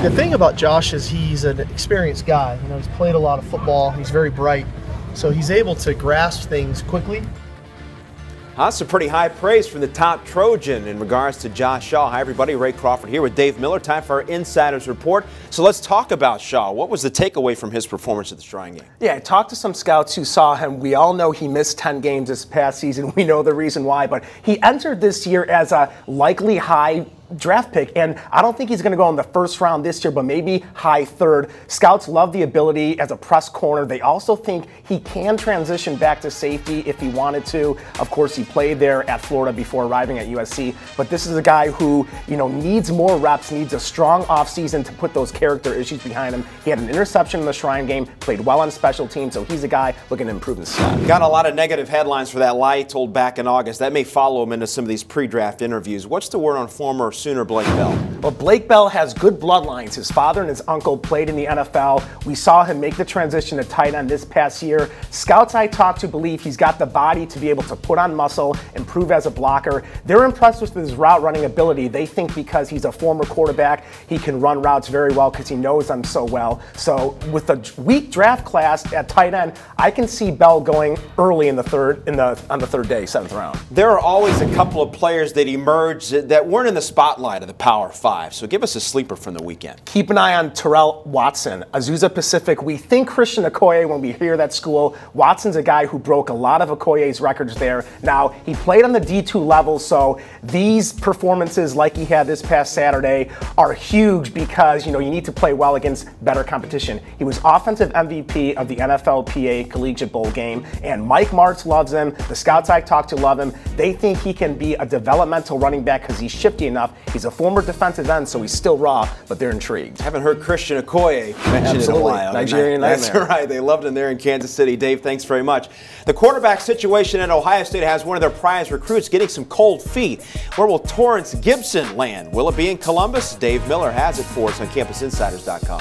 The thing about Josh is he's an experienced guy. You know, he's played a lot of football. He's very bright, so he's able to grasp things quickly. That's some pretty high praise from the top Trojan in regards to Josh Shaw. Hi, everybody. Ray Crawford here with Dave Miller. Time for our Insiders Report. So let's talk about Shaw. What was the takeaway from his performance at the Shrine Game? Yeah, I talked to some scouts who saw him. We all know he missed 10 games this past season. We know the reason why, but he entered this year as a likely high draft pick, and I don't think he's going to go in the first round this year, but maybe high third. Scouts love the ability as a press corner. They also think he can transition back to safety if he wanted to. Of course, he played there at Florida before arriving at USC, but this is a guy who, you know, needs more reps, needs a strong offseason to put those character issues behind him. He had an interception in the Shrine Game, played well on special teams, so he's a guy looking to improve his slot. Got a lot of negative headlines for that lie told back in August. That may follow him into some of these pre-draft interviews. What's the word on former Sooner Blake Bell? Well, Blake Bell has good bloodlines. His father and his uncle played in the NFL. We saw him make the transition to tight end this past year. Scouts I talked to believe he's got the body to be able to put on muscle, improve as a blocker. They're impressed with his route running ability. They think because he's a former quarterback, he can run routes very well because he knows them so well. So with a weak draft class at tight end, I can see Bell going early in the third, on the third day, 7th round. There are always a couple of players that emerge that weren't in the spotlight of the Power 5. So give us a sleeper from the weekend. Keep an eye on Terrell Watson, Azusa Pacific. We think Christian Okoye when we hear that school. Watson's a guy who broke a lot of Okoye's records there. Now, he played on the D2 level, so these performances like he had this past Saturday are huge because, you know, you need to play well against better competition. He was offensive MVP of the NFLPA Collegiate Bowl game, and Mike Martz loves him. The scouts I talked to love him. They think he can be a developmental running back because he's shifty enough. He's a former defensive end, so he's still raw, but they're intrigued. Haven't heard Christian Okoye mentioned in a while. Nigerian nightmare. That's right. They loved him there in Kansas City. Dave, thanks very much. The quarterback situation at Ohio State has one of their prize recruits getting some cold feet. Where will Torrance Gibson land? Will it be in Columbus? Dave Miller has it for us on CampusInsiders.com.